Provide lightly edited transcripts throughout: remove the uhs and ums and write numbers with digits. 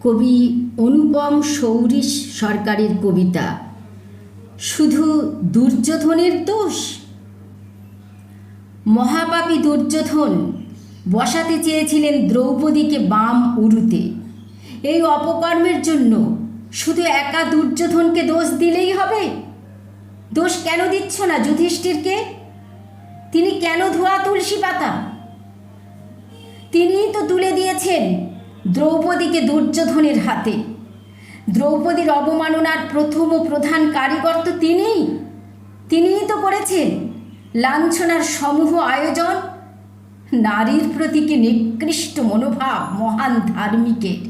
কবি অনুপম শৌরী সরকারের কবিতা শুধু দুর্যোধনের দোষ। মহাপাপী দুর্যোধন বসাতে চেয়েছিলেন দ্রৌপদীকে বাম উরুতে। এই অপকর্মের জন্য শুধু একা দুর্যোধনকে দোষ দিলেই হবে? দোষ কেন দিচ্ছ না যুধিষ্ঠিরকে? তিনি কেন ধোয়া তুলসী পাতা? তিনিই তো তুলে দিয়েছেন দ্রৌপদীকে দুর্যোধনের হাতে। দ্রৌপদীর অবমাননার প্রথম ও প্রধান কারিগর তো তিনিই তো করেছেন লাঞ্ছনার সমূহ আয়োজন। নারীর প্রতি কি নিকৃষ্ট মনোভাব মহান ধার্মিকের!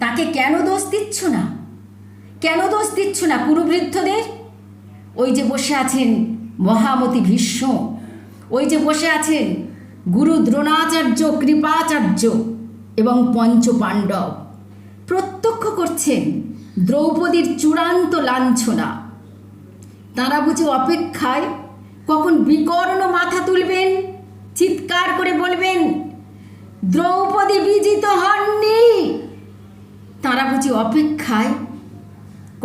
তাকে কেন দোষ দিচ্ছ না? কেন দোষ দিচ্ছ না কুরুবৃদ্ধদের? ওই যে বসে আছেন মহামতি ভীষ্ম, ওই যে বসে আছেন গুরু দ্রোণাচার্য, কৃপাচার্য এবং পঞ্চপাণ্ডব, প্রত্যক্ষ করছেন দ্রৌপদীর চূড়ান্ত লাঞ্ছনা। তাঁরা বুঝি অপেক্ষায় কখন বিকর্ণ মাথা তুলবেন, চিৎকার করে বলবেন দ্রৌপদী বিজিত হননি? তাঁরা বুঝি অপেক্ষায়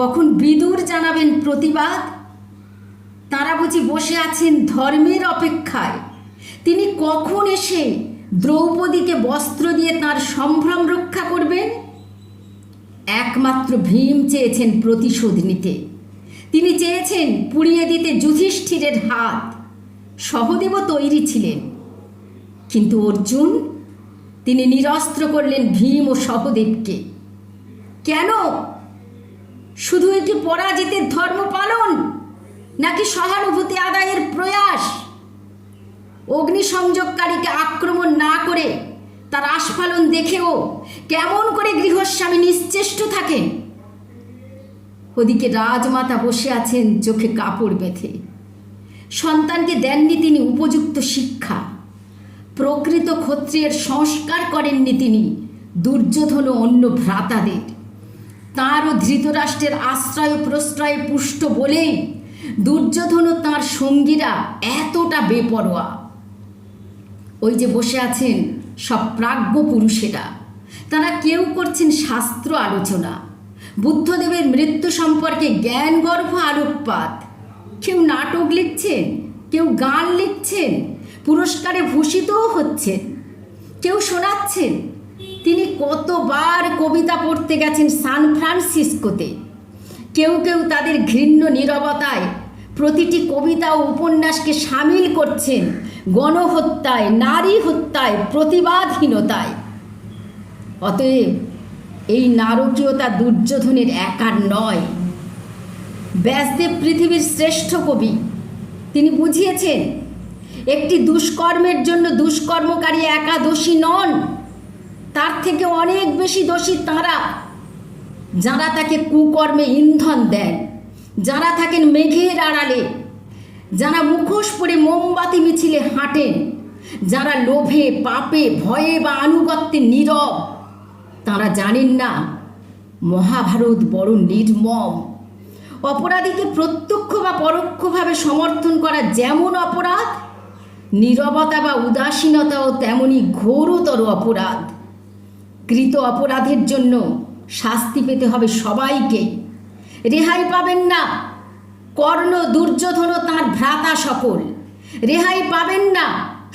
কখন বিদুর জানাবেন প্রতিবাদ? তাঁরা বুঝি বসে আছেন ধর্মের অপেক্ষায় তিনি কখন এসে দ্রৌপদীকে বস্ত্র দিয়ে তার সম্ভ্রম রক্ষা করবেন? একমাত্র ভীম চেয়েছেন প্রতিশোধ নিতে। তিনি চেয়েছেন পুড়িয়ে দিতে যুধিষ্ঠিরের হাত। সহদেবও তৈরি ছিলেন, কিন্তু অর্জুন তিনি নিরস্ত্র করলেন ভীম ও সহদেবকে। কেন? শুধু এটি পরাজিতের ধর্ম পালন, নাকি সহানুভূতি আদায়ের প্রয়াস? অগ্নিসংযোগকারীকে আক্রমণ না করে তার আস্ফালন দেখেও কেমন করে গৃহস্বামী নিশ্চেষ্ট থাকেন? ওদিকে রাজমাতা বসে আছেন চোখে কাপড় বেঁধে। সন্তানকে দেননি তিনি উপযুক্ত শিক্ষা। প্রকৃত ক্ষত্রিয়ের সংস্কার করেননি তিনি দুর্যোধন ও অন্য ভ্রাতাদের। তাঁরও ধৃতরাষ্ট্রের আশ্রয় প্রশ্রয়ে পুষ্ট বলেই দুর্যোধন ও তাঁর সঙ্গীরা এতটা বেপরোয়া। ওই যে বসে আছেন সব প্রাজ্ঞ পুরুষেরা, তারা কেউ করছেন শাস্ত্র আলোচনা, বুদ্ধদেবের মৃত্যু সম্পর্কে জ্ঞানগর্ভ আলোকপাত। কেউ নাটক লিখছেন, কেউ গান লিখছেন, পুরস্কারে ভূষিতও হচ্ছেন, কেউ শোনাচ্ছেন তিনি কতবার কবিতা পড়তে গেছেন সান ফ্রান্সিসকোতে। কেউ কেউ তাদের ঘৃণ্য নীরবতায় প্রতিটি কবিতা ও উপন্যাসকে সামিল করছেন গণহত্যায়, নারী হত্যায়, প্রতিবাদহীনতায়। অতএব এই নারকীয়তা দুর্যোধনের একার নয়। ব্যাসদেব পৃথিবীর শ্রেষ্ঠ কবি। তিনি বুঝিয়েছেন একটি দুষ্কর্মের জন্য দুষ্কর্মকারী একা দোষী নন, তার থেকে অনেক বেশি দোষী তাঁরা যারা তাকে কুকর্মে ইন্ধন দেন, যারা থাকেন মেঘের আড়ালে, যারা মুখোশ পরে মোমবাতি মিছিলে হাঁটেন, যারা লোভে, পাপে, ভয়ে বা আনুগত্যে নীরব। তাঁরা জানেন না মহাভারত বড় নির্মম। অপরাধীকে প্রত্যক্ষ বা পরোক্ষভাবে সমর্থন করা যেমন অপরাধ, নীরবতা বা উদাসীনতাও তেমনি ঘোরতর অপরাধ। কৃত অপরাধের জন্য শাস্তি পেতে হবে সবাইকে, রেহাই পাবেন না কর্ণ, দুর্যোধন ও তাঁর ভ্রাতা সকল। রেহাই পাবেন না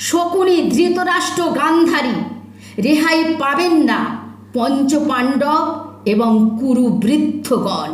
শকুনি, ধৃতরাষ্ট্র, গান্ধারী। রেহাই পাবেন না পঞ্চপাণ্ডব এবং কুরু বৃদ্ধগণ।